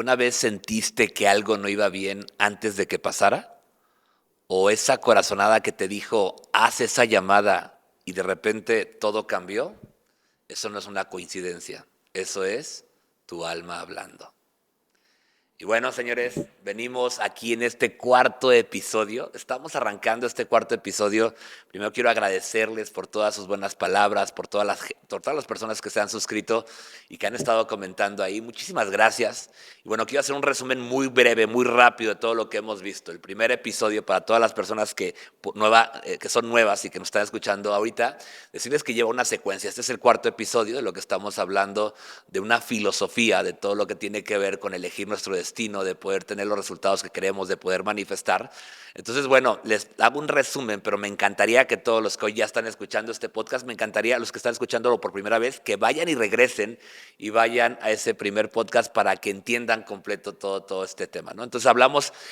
¿Alguna vez sentiste que algo no iba bien antes de que pasara? ¿O esa corazonada que te dijo, haz esa llamada y de repente todo cambió? Eso no es una coincidencia, eso es tu alma hablando. Y bueno, señores, venimos aquí en este cuarto episodio. Estamos arrancando este cuarto episodio. Primero quiero agradecerles por todas sus buenas palabras, por todas las personas que se han suscrito y que han estado comentando ahí. Muchísimas gracias. Y bueno, quiero hacer un resumen muy breve, muy rápido de todo lo que hemos visto. El primer episodio, para todas las personas que son nuevas y que nos están escuchando ahorita, decirles que lleva una secuencia. Este es el cuarto episodio de lo que estamos hablando, de una filosofía, de todo lo que tiene que ver con elegir nuestro destino, de poder tener los resultados que queremos, de poder manifestar. Entonces, bueno, les hago un resumen, pero me encantaría que todos los que hoy ya están escuchando este podcast, me encantaría los que están escuchándolo por primera vez, que vayan y regresen y vayan a ese primer podcast para que entiendan completo todo este tema, ¿no? Entonces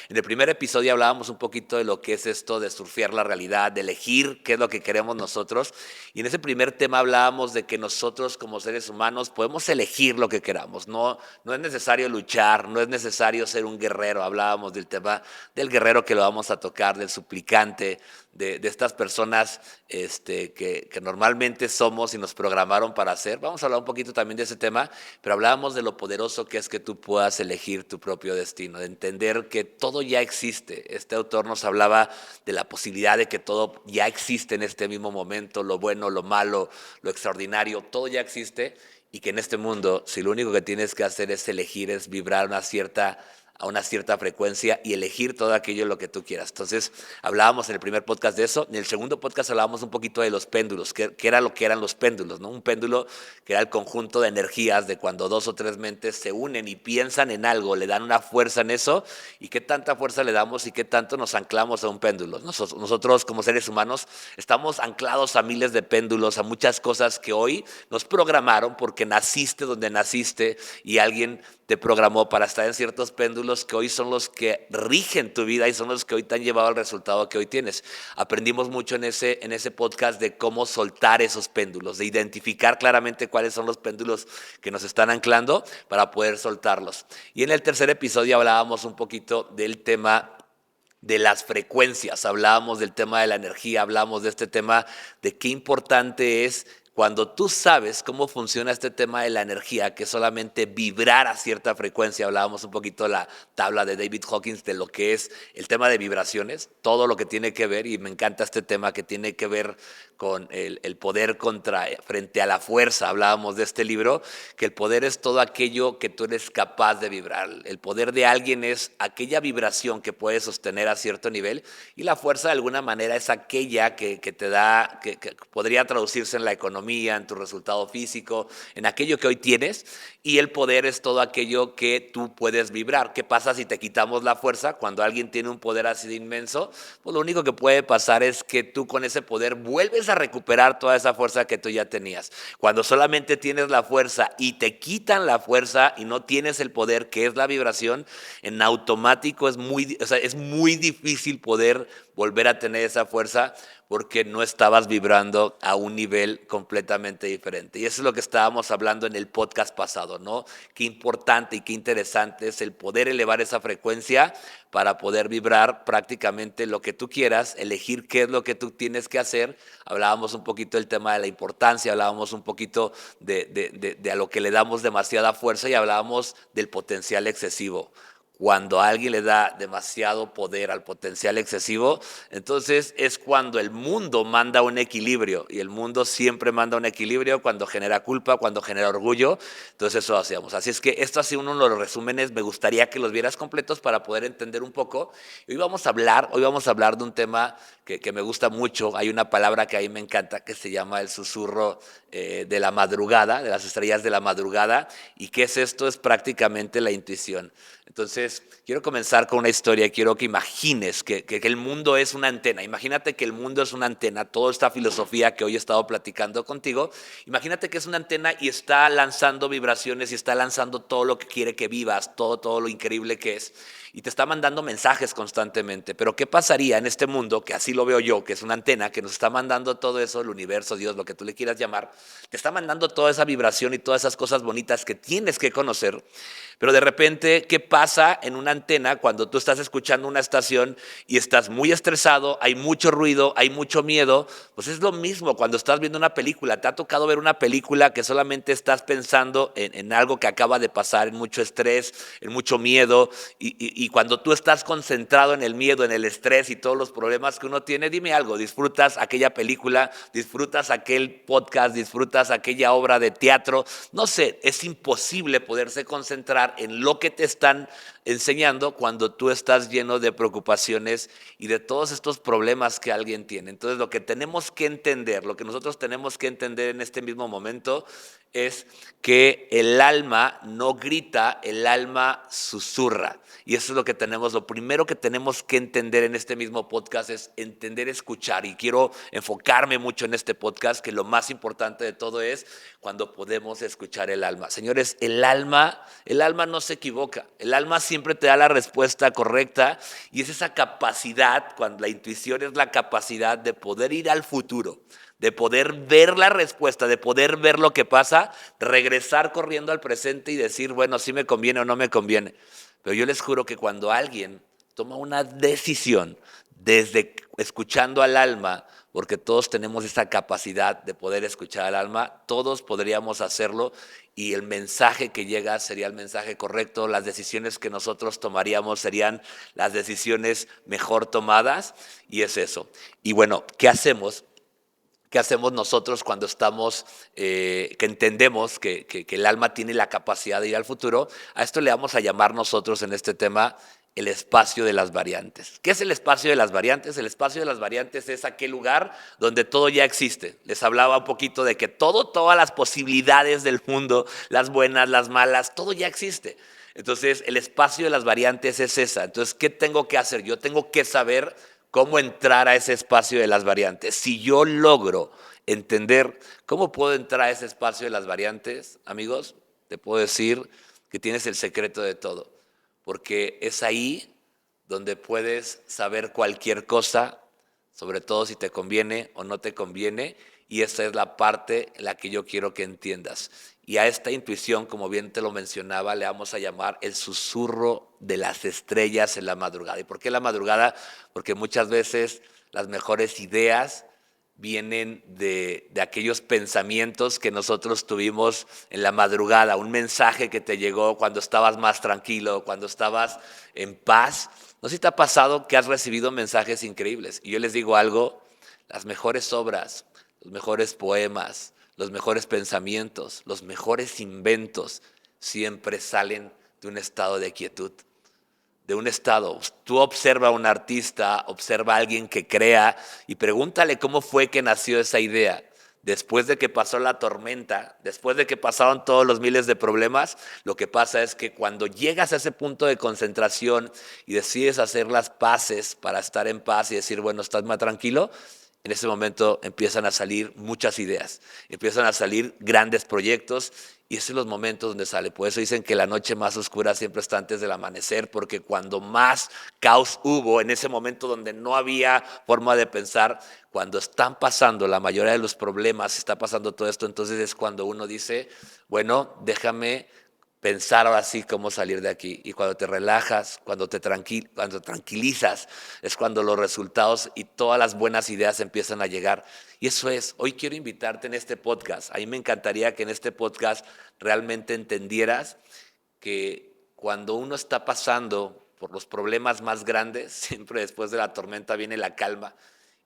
en el primer episodio hablábamos un poquito de lo que es esto de surfear la realidad, de elegir qué es lo que queremos nosotros. Y en ese primer tema hablábamos de que nosotros como seres humanos podemos elegir lo que queramos. No es necesario luchar, no es necesario ser un guerrero. Hablábamos del tema del guerrero, que lo vamos a tocar, del suplicante, de estas personas que normalmente somos y nos programaron para hacer. Vamos a hablar un poquito también de ese tema, pero hablábamos de lo poderoso que es que tú puedas elegir tu propio destino, de entender que todo ya existe. Este autor nos hablaba de la posibilidad de que todo ya existe en este mismo momento, lo bueno, lo malo, lo extraordinario, todo ya existe, y que en este mundo, si lo único que tienes que hacer es elegir, es vibrar a una cierta frecuencia y elegir todo aquello lo que tú quieras. Entonces, hablábamos en el primer podcast de eso. En el segundo podcast hablábamos un poquito de los péndulos, qué era lo que eran los péndulos, ¿no? Un péndulo que era el conjunto de energías de cuando dos o tres mentes se unen y piensan en algo, le dan una fuerza en eso, y qué tanta fuerza le damos y qué tanto nos anclamos a un péndulo. Nosotros como seres humanos estamos anclados a miles de péndulos, a muchas cosas que hoy nos programaron porque naciste donde naciste y alguien te programó para estar en ciertos péndulos que hoy son los que rigen tu vida y son los que hoy te han llevado al resultado que hoy tienes. Aprendimos mucho en ese podcast de cómo soltar esos péndulos, de identificar claramente cuáles son los péndulos que nos están anclando para poder soltarlos. Y en el tercer episodio hablábamos un poquito del tema de las frecuencias, hablábamos del tema de la energía, hablábamos de este tema de qué importante es cuando tú sabes cómo funciona este tema de la energía, que es solamente vibrar a cierta frecuencia. Hablábamos un poquito de la tabla de David Hawkins, de lo que es el tema de vibraciones, todo lo que tiene que ver, y me encanta este tema que tiene que ver con el poder frente a la fuerza. Hablábamos de este libro, que el poder es todo aquello que tú eres capaz de vibrar. El poder de alguien es aquella vibración que puedes sostener a cierto nivel, y la fuerza de alguna manera es aquella que te da, que podría traducirse en la economía, en tu resultado físico, en aquello que hoy tienes. Y el poder es todo aquello que tú puedes vibrar. ¿Qué pasa si te quitamos la fuerza? Cuando alguien tiene un poder así de inmenso, pues lo único que puede pasar es que tú con ese poder vuelves a recuperar toda esa fuerza que tú ya tenías. Cuando solamente tienes la fuerza y te quitan la fuerza y no tienes el poder, que es la vibración, en automático es muy difícil poder volver a tener esa fuerza, porque no estabas vibrando a un nivel completamente diferente. Y eso es lo que estábamos hablando en el podcast pasado, ¿no? Qué importante y qué interesante es el poder elevar esa frecuencia para poder vibrar prácticamente lo que tú quieras, elegir qué es lo que tú tienes que hacer. Hablábamos un poquito del tema de la importancia, hablábamos un poquito de a lo que le damos demasiada fuerza, y hablábamos del potencial excesivo. Cuando a alguien le da demasiado poder al potencial excesivo, entonces es cuando el mundo manda un equilibrio, y el mundo siempre manda un equilibrio cuando genera culpa, cuando genera orgullo. Entonces eso hacíamos. Así es que esto ha sido uno de los resúmenes, me gustaría que los vieras completos para poder entender un poco. Hoy vamos a hablar de un tema que me gusta mucho. Hay una palabra que a mí me encanta que se llama el susurro de la madrugada, de las estrellas de la madrugada. ¿Y qué es esto? Es prácticamente la intuición. Entonces, quiero comenzar con una historia. Quiero que imagines que el mundo es una antena. Imagínate que el mundo es una antena. Toda esta filosofía que hoy he estado platicando contigo, imagínate que es una antena y está lanzando vibraciones y está lanzando todo lo que quiere que vivas, todo lo increíble que es. y te está mandando mensajes constantemente. Pero ¿qué pasaría en este mundo, que así lo veo yo, que es una antena, que nos está mandando todo eso, el universo, Dios, lo que tú le quieras llamar, te está mandando toda esa vibración y todas esas cosas bonitas que tienes que conocer? Pero de repente, ¿qué pasa en una antena cuando tú estás escuchando una estación y estás muy estresado, hay mucho ruido, hay mucho miedo? Pues es lo mismo cuando estás viendo una película. ¿Te ha tocado ver una película que solamente estás pensando en algo que acaba de pasar, en mucho estrés, en mucho miedo? Y cuando tú estás concentrado en el miedo, en el estrés y todos los problemas que uno tiene, dime algo, ¿disfrutas aquella película? ¿Disfrutas aquel podcast? ¿Disfrutas aquella obra de teatro? No sé, es imposible poderse concentrar en lo que te están enseñando cuando tú estás lleno de preocupaciones y de todos estos problemas que alguien tiene. Entonces, lo que tenemos que entender, lo que nosotros tenemos que entender en este mismo momento es que el alma no grita, el alma susurra. Y eso es lo que tenemos, lo primero que tenemos que entender en este mismo podcast es entender, escuchar. Y quiero enfocarme mucho en este podcast, que lo más importante de todo es cuando podemos escuchar el alma. Señores, el alma no se equivoca. El alma siempre te da la respuesta correcta y es esa capacidad, cuando la intuición es la capacidad de poder ir al futuro, de poder ver la respuesta, de poder ver lo que pasa, regresar corriendo al presente y decir, bueno, sí me conviene o no me conviene. Pero yo les juro que cuando alguien toma una decisión desde escuchando al alma, porque todos tenemos esa capacidad de poder escuchar al alma, todos podríamos hacerlo y el mensaje que llega sería el mensaje correcto, las decisiones que nosotros tomaríamos serían las decisiones mejor tomadas y es eso. Y bueno, ¿qué hacemos? ¿Qué hacemos nosotros cuando estamos, que entendemos que el alma tiene la capacidad de ir al futuro? A esto le vamos a llamar nosotros en este tema el espacio de las variantes. ¿Qué es el espacio de las variantes? El espacio de las variantes es aquel lugar donde todo ya existe. Les hablaba un poquito de que todas las posibilidades del mundo, las buenas, las malas, todo ya existe. Entonces, el espacio de las variantes es esa. Entonces, ¿qué tengo que hacer? Yo tengo que saber cómo entrar a ese espacio de las variantes. Si yo logro entender cómo puedo entrar a ese espacio de las variantes, amigos, te puedo decir que tienes el secreto de todo, porque es ahí donde puedes saber cualquier cosa, sobre todo si te conviene o no te conviene, y esa es la parte en la que yo quiero que entiendas. Y a esta intuición, como bien te lo mencionaba, le vamos a llamar el susurro de las estrellas en la madrugada. ¿Y por qué la madrugada? Porque muchas veces las mejores ideas vienen de aquellos pensamientos que nosotros tuvimos en la madrugada, un mensaje que te llegó cuando estabas más tranquilo, cuando estabas en paz. ¿No sé si te ha pasado que has recibido mensajes increíbles? Y yo les digo algo, las mejores obras, los mejores poemas, los mejores pensamientos, los mejores inventos siempre salen de un estado de quietud, de un estado. Tú observa a un artista, observa a alguien que crea y pregúntale cómo fue que nació esa idea. Después de que pasó la tormenta, después de que pasaron todos los miles de problemas, lo que pasa es que cuando llegas a ese punto de concentración y decides hacer las paces para estar en paz y decir, bueno, estás más tranquilo, en ese momento empiezan a salir muchas ideas, empiezan a salir grandes proyectos y esos son los momentos donde sale. Por eso dicen que la noche más oscura siempre está antes del amanecer, porque cuando más caos hubo, en ese momento donde no había forma de pensar, cuando están pasando la mayoría de los problemas, está pasando todo esto, entonces es cuando uno dice, bueno, déjame pensar ahora sí cómo salir de aquí. Y cuando te relajas, cuando cuando tranquilizas, es cuando los resultados y todas las buenas ideas empiezan a llegar. Y eso es, hoy quiero invitarte en este podcast. A mí me encantaría que en este podcast realmente entendieras que cuando uno está pasando por los problemas más grandes, siempre después de la tormenta viene la calma.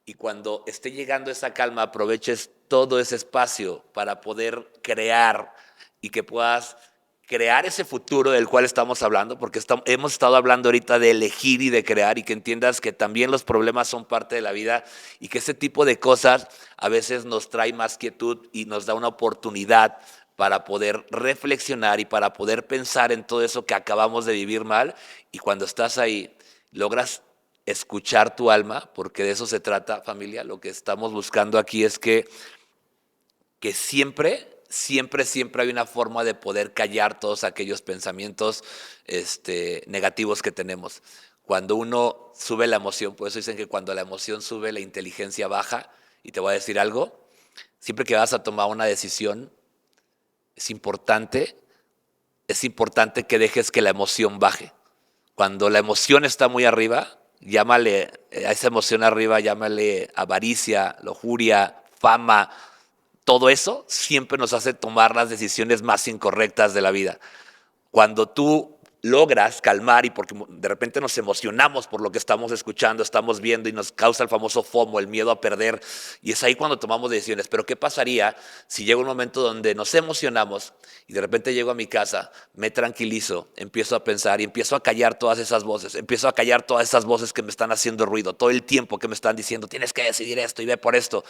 Y cuando esté llegando esa calma, aproveches todo ese espacio para poder crear y que puedas crear ese futuro del cual estamos hablando, porque hemos estado hablando ahorita de elegir y de crear, y que entiendas que también los problemas son parte de la vida y que ese tipo de cosas a veces nos trae más quietud y nos da una oportunidad para poder reflexionar y para poder pensar en todo eso que acabamos de vivir mal, y cuando estás ahí logras escuchar tu alma, porque de eso se trata, familia. Lo que estamos buscando aquí es que siempre siempre, siempre hay una forma de poder callar todos aquellos pensamientos negativos que tenemos. Cuando uno sube la emoción, por eso dicen que cuando la emoción sube, la inteligencia baja. Y te voy a decir algo, siempre que vas a tomar una decisión, es importante, es importante que dejes que la emoción baje. Cuando la emoción está muy arriba, llámale a esa emoción arriba, llámale avaricia, lujuria, fama, todo eso siempre nos hace tomar las decisiones más incorrectas de la vida. Cuando tú logras calmar y porque de repente nos emocionamos por lo que estamos escuchando, estamos viendo y nos causa el famoso FOMO, el miedo a perder, y es ahí cuando tomamos decisiones. Pero ¿qué pasaría si llega un momento donde nos emocionamos y de repente llego a mi casa, me tranquilizo, empiezo a pensar y empiezo a callar todas esas voces, empiezo a callar todas esas voces que me están haciendo ruido, todo el tiempo que me están diciendo, tienes que decidir esto y ve por esto?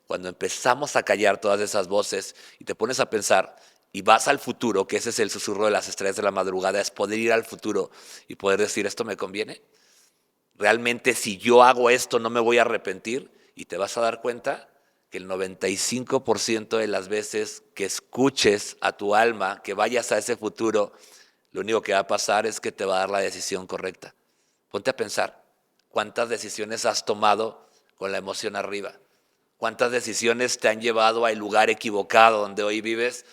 Cuando empezamos a callar todas esas voces y te pones a pensar y vas al futuro, que ese es el susurro de las estrellas de la madrugada, es poder ir al futuro y poder decir, ¿esto me conviene? Realmente si yo hago esto no me voy a arrepentir, y te vas a dar cuenta que el 95% de las veces que escuches a tu alma, que vayas a ese futuro, lo único que va a pasar es que te va a dar la decisión correcta. Ponte a pensar, ¿cuántas decisiones has tomado con la emoción arriba? ¿Cuántas decisiones te han llevado al lugar equivocado donde hoy vives?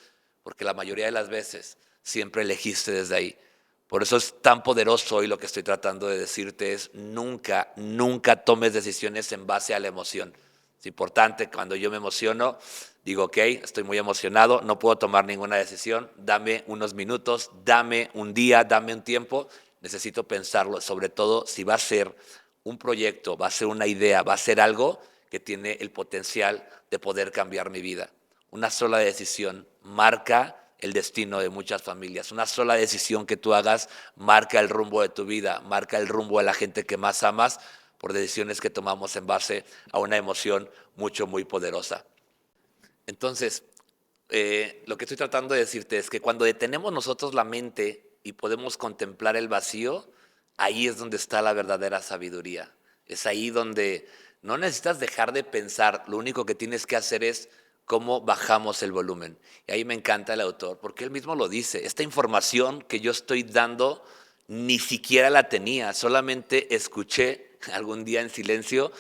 Porque la mayoría de las veces siempre elegiste desde ahí. Por eso es tan poderoso hoy lo que estoy tratando de decirte es nunca, nunca tomes decisiones en base a la emoción. Es importante, cuando yo me emociono, digo, ok, estoy muy emocionado, no puedo tomar ninguna decisión, dame unos minutos, dame un día, dame un tiempo, necesito pensarlo, sobre todo si va a ser un proyecto, va a ser una idea, va a ser algo que tiene el potencial de poder cambiar mi vida. Una sola decisión marca el destino de muchas familias. Una sola decisión que tú hagas marca el rumbo de tu vida, marca el rumbo de la gente que más amas por decisiones que tomamos en base a una emoción muy poderosa. Entonces, lo que estoy tratando de decirte es que cuando detenemos nosotros la mente y podemos contemplar el vacío, ahí es donde está la verdadera sabiduría. Es ahí donde no necesitas dejar de pensar, lo único que tienes que hacer es cómo bajamos el volumen. Y ahí me encanta el autor, porque él mismo lo dice, esta información que yo estoy dando ni siquiera la tenía, solamente escuché algún día en silencio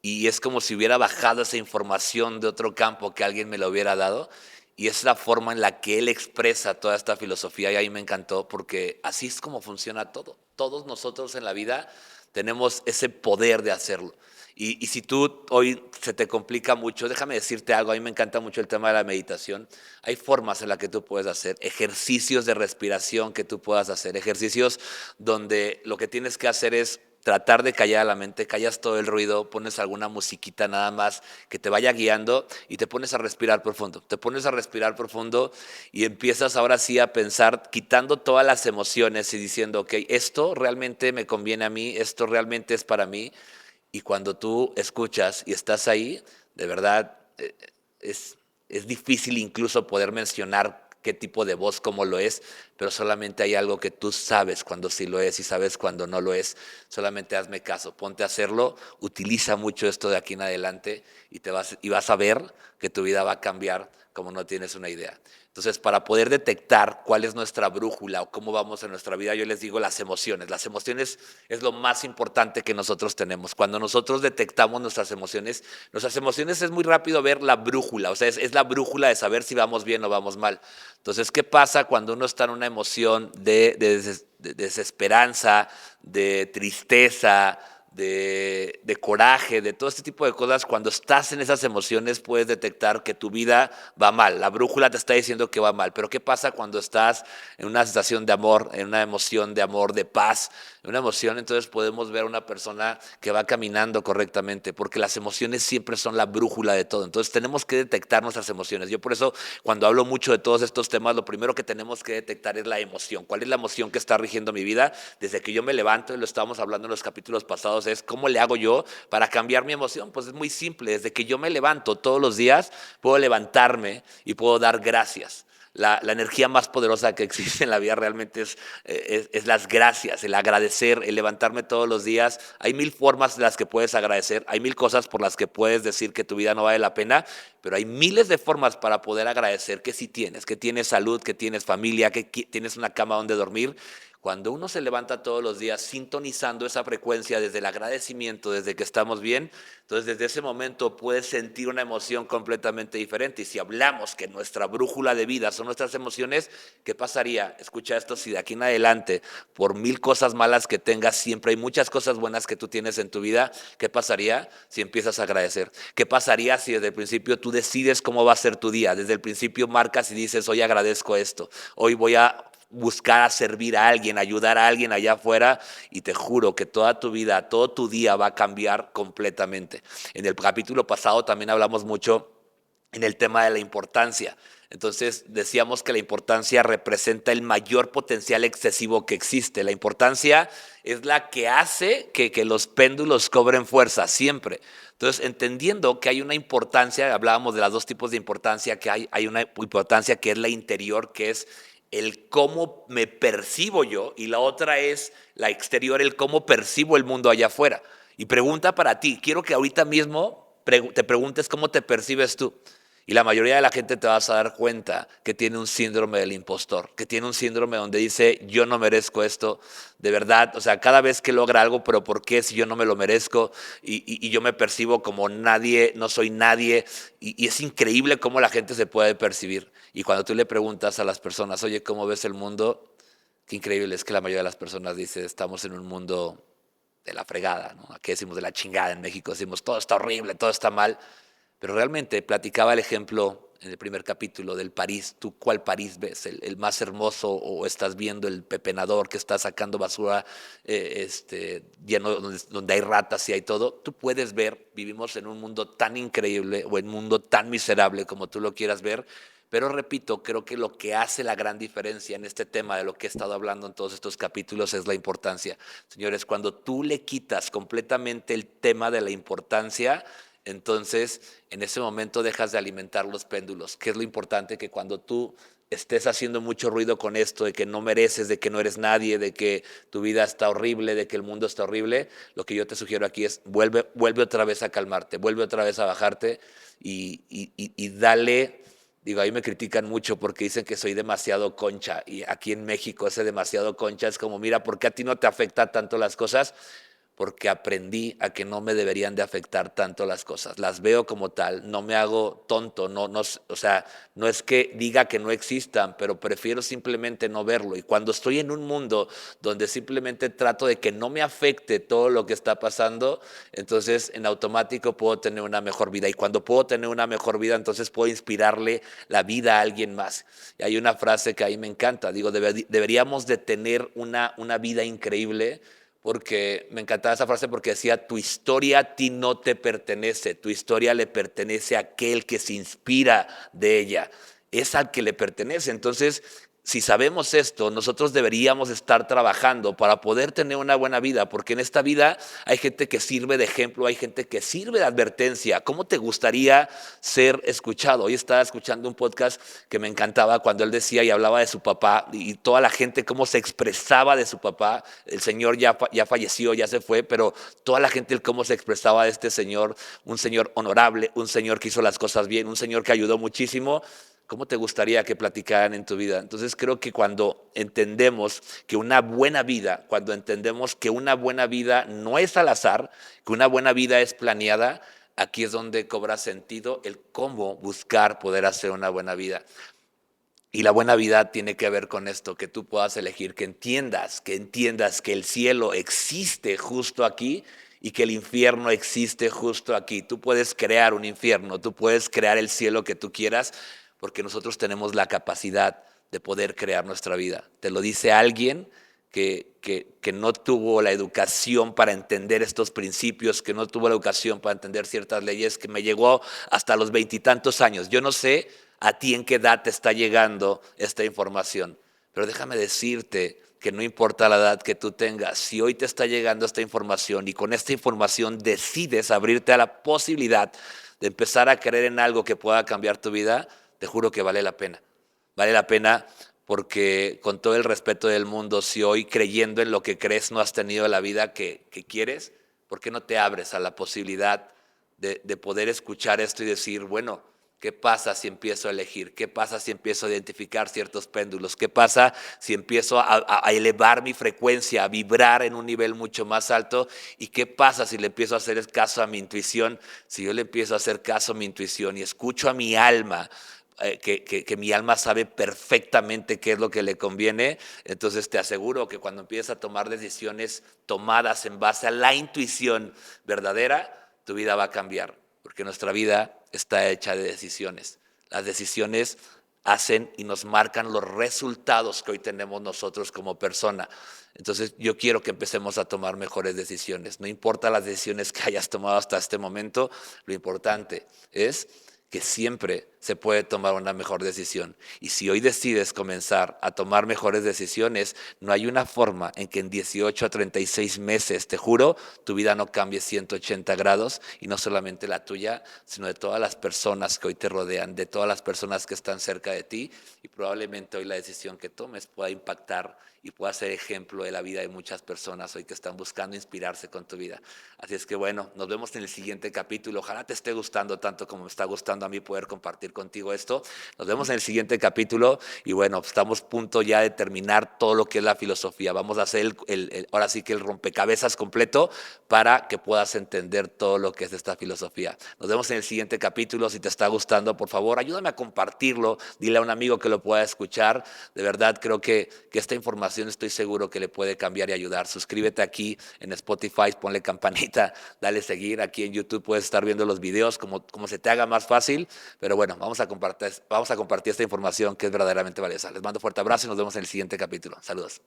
y es como si hubiera bajado esa información de otro campo que alguien me lo hubiera dado. Y es la forma en la que él expresa toda esta filosofía y ahí me encantó porque así es como funciona todo. Todos nosotros en la vida tenemos ese poder de hacerlo. Y si tú hoy se te complica mucho, déjame decirte algo, a mí me encanta mucho el tema de la meditación. Hay formas en las que tú puedes hacer, ejercicios de respiración que tú puedas hacer, ejercicios donde lo que tienes que hacer es tratar de callar la mente, callas todo el ruido, pones alguna musiquita nada más que te vaya guiando y te pones a respirar profundo. Te pones a respirar profundo y empiezas ahora sí a pensar, quitando todas las emociones y diciendo, ok, esto realmente me conviene a mí, esto realmente es para mí. Y cuando tú escuchas y estás ahí, de verdad es, es difícil incluso poder mencionar qué tipo de voz, cómo lo es, pero solamente hay algo que tú sabes cuando sí lo es y sabes cuando no lo es. Solamente hazme caso, ponte a hacerlo, utiliza mucho esto de aquí en adelante y vas a ver que tu vida va a cambiar como no tienes una idea. Entonces, para poder detectar cuál es nuestra brújula o cómo vamos en nuestra vida, yo les digo las emociones. Las emociones es lo más importante que nosotros tenemos. Cuando nosotros detectamos nuestras emociones es muy rápido ver la brújula, o sea, es la brújula de saber si vamos bien o vamos mal. Entonces, ¿qué pasa cuando uno está en una emoción de desesperanza, de tristeza, de coraje, de todo este tipo de cosas? Cuando estás en esas emociones puedes detectar que tu vida va mal, la brújula te está diciendo que va mal, pero ¿qué pasa cuando estás en una sensación de amor, en una emoción de amor, de paz, en una emoción? Entonces podemos ver a una persona que va caminando correctamente, porque las emociones siempre son la brújula de todo. Entonces tenemos que detectar nuestras emociones. Yo por eso cuando hablo mucho de todos estos temas, lo primero que tenemos que detectar es la emoción. ¿Cuál es la emoción que está rigiendo mi vida? Desde que yo me levanto, y lo estábamos hablando en los capítulos pasados, es cómo le hago yo para cambiar mi emoción. Pues es muy simple, desde que yo me levanto todos los días, puedo levantarme y puedo dar gracias. la energía más poderosa que existe en la vida realmente es las gracias, el agradecer, el levantarme todos los días. Hay mil formas de las que puedes agradecer, hay mil cosas por las que puedes decir que tu vida no vale la pena, pero hay miles de formas para poder agradecer que sí tienes, que tienes salud, que tienes familia, que tienes una cama donde dormir. Cuando uno se levanta todos los días sintonizando esa frecuencia desde el agradecimiento, desde que estamos bien, entonces desde ese momento puedes sentir una emoción completamente diferente. Y si hablamos que nuestra brújula de vida son nuestras emociones, ¿qué pasaría? Escucha esto, si de aquí en adelante, por mil cosas malas que tengas, siempre hay muchas cosas buenas que tú tienes en tu vida, ¿qué pasaría si empiezas a agradecer? ¿Qué pasaría si desde el principio tú decides cómo va a ser tu día? Desde el principio marcas y dices, hoy agradezco esto, hoy voy a buscar a servir a alguien, ayudar a alguien allá afuera, y te juro que toda tu vida, todo tu día va a cambiar completamente. En el capítulo pasado también hablamos mucho en el tema de la importancia. Entonces decíamos que la importancia representa el mayor potencial excesivo que existe. La importancia es la que hace que los péndulos cobren fuerza siempre. Entonces, entendiendo que hay una importancia, hablábamos de los dos tipos de importancia, que hay una importancia que es la interior, que es el cómo me percibo yo, y la otra es la exterior, el cómo percibo el mundo allá afuera. Y pregunta para ti, quiero que ahorita mismo te preguntes cómo te percibes tú. Y la mayoría de la gente te vas a dar cuenta que tiene un síndrome del impostor, que tiene un síndrome donde dice, yo no merezco esto, de verdad, o sea, cada vez que logra algo, pero ¿por qué si yo no me lo merezco? Y yo me percibo como nadie, no soy nadie, y es increíble cómo la gente se puede percibir. Y cuando tú le preguntas a las personas, oye, ¿cómo ves el mundo? Qué increíble es que la mayoría de las personas dice, estamos en un mundo de la fregada, ¿no? Aquí decimos de la chingada, en México decimos, todo está horrible, todo está mal. Pero realmente platicaba el ejemplo en el primer capítulo del París. ¿Tú cuál París ves? ¿El más hermoso, o estás viendo el pepenador que está sacando basura lleno donde hay ratas y hay todo? Tú puedes ver, vivimos en un mundo tan increíble o en un mundo tan miserable como tú lo quieras ver. Pero repito, creo que lo que hace la gran diferencia en este tema de lo que he estado hablando en todos estos capítulos es la importancia. Señores, cuando tú le quitas completamente el tema de la importancia, entonces en ese momento dejas de alimentar los péndulos, que es lo importante, que cuando tú estés haciendo mucho ruido con esto, de que no mereces, de que no eres nadie, de que tu vida está horrible, de que el mundo está horrible, lo que yo te sugiero aquí es vuelve otra vez a calmarte, vuelve otra vez a bajarte y dale. Digo, ahí me critican mucho porque dicen que soy demasiado concha, y aquí en México ese demasiado concha es como, mira, ¿por qué a ti no te afecta tanto las cosas? Porque aprendí a que no me deberían de afectar tanto las cosas. Las veo como tal, no me hago tonto, o sea, no es que diga que no existan, pero prefiero simplemente no verlo. Y cuando estoy en un mundo donde simplemente trato de que no me afecte todo lo que está pasando, entonces en automático puedo tener una mejor vida. Y cuando puedo tener una mejor vida, entonces puedo inspirarle la vida a alguien más. Y hay una frase que a mí me encanta, digo, deberíamos de tener una vida increíble, porque me encantaba esa frase porque decía, tu historia a ti no te pertenece, tu historia le pertenece a aquel que se inspira de ella, es al que le pertenece. Entonces, si sabemos esto, nosotros deberíamos estar trabajando para poder tener una buena vida, porque en esta vida hay gente que sirve de ejemplo, hay gente que sirve de advertencia. ¿Cómo te gustaría ser escuchado? Hoy estaba escuchando un podcast que me encantaba cuando él decía y hablaba de su papá, y toda la gente cómo se expresaba de su papá. El señor ya falleció, ya se fue, pero toda la gente cómo se expresaba de este señor, un señor honorable, un señor que hizo las cosas bien, un señor que ayudó muchísimo. ¿Cómo te gustaría que platicaran en tu vida? Entonces creo que cuando entendemos que una buena vida, cuando entendemos que una buena vida no es al azar, que una buena vida es planeada, aquí es donde cobra sentido el cómo buscar poder hacer una buena vida. Y la buena vida tiene que ver con esto, que tú puedas elegir, que entiendas que el cielo existe justo aquí y que el infierno existe justo aquí. Tú puedes crear un infierno, tú puedes crear el cielo que tú quieras, porque nosotros tenemos la capacidad de poder crear nuestra vida. Te lo dice alguien que no tuvo la educación para entender estos principios, que no tuvo la educación para entender ciertas leyes, que me llegó hasta los 20 y tantos años. Yo no sé a ti en qué edad te está llegando esta información, pero déjame decirte que no importa la edad que tú tengas, si hoy te está llegando esta información y con esta información decides abrirte a la posibilidad de empezar a creer en algo que pueda cambiar tu vida, te juro que vale la pena. Vale la pena porque con todo el respeto del mundo, si hoy creyendo en lo que crees no has tenido la vida que quieres, ¿por qué no te abres a la posibilidad de poder escuchar esto y decir, bueno, ¿qué pasa si empiezo a elegir? ¿Qué pasa si empiezo a identificar ciertos péndulos? ¿Qué pasa si empiezo a elevar mi frecuencia, a vibrar en un nivel mucho más alto? ¿Y qué pasa si le empiezo a hacer caso a mi intuición? Si yo le empiezo a hacer caso a mi intuición y escucho a mi alma, que mi alma sabe perfectamente qué es lo que le conviene, entonces te aseguro que cuando empiezas a tomar decisiones tomadas en base a la intuición verdadera, tu vida va a cambiar, porque nuestra vida está hecha de decisiones. Las decisiones hacen y nos marcan los resultados que hoy tenemos nosotros como persona. Entonces yo quiero que empecemos a tomar mejores decisiones. No importa las decisiones que hayas tomado hasta este momento, lo importante es que siempre se puede tomar una mejor decisión. Y si hoy decides comenzar a tomar mejores decisiones, no hay una forma en que en 18 a 36 meses, te juro, tu vida no cambie 180 grados, y no solamente la tuya, sino de todas las personas que hoy te rodean, de todas las personas que están cerca de ti, y probablemente hoy la decisión que tomes pueda impactar y pueda ser ejemplo de la vida de muchas personas hoy que están buscando inspirarse con tu vida. Así es que bueno, nos vemos en el siguiente capítulo. Ojalá te esté gustando tanto como me está gustando a mí poder compartir contigo esto. Nos vemos en el siguiente capítulo y bueno, estamos a punto ya de terminar todo lo que es la filosofía. Vamos a hacer ahora sí que el rompecabezas completo para que puedas entender todo lo que es esta filosofía. Nos vemos en el siguiente capítulo. Si te está gustando, por favor, ayúdame a compartirlo. Dile a un amigo que lo pueda escuchar. De verdad, creo que esta información estoy seguro que le puede cambiar y ayudar. Suscríbete aquí en Spotify, ponle campanita, dale seguir. Aquí en YouTube puedes estar viendo los videos como se te haga más fácil. Pero bueno, vamos a compartir esta información que es verdaderamente valiosa. Les mando un fuerte abrazo y nos vemos en el siguiente capítulo. Saludos.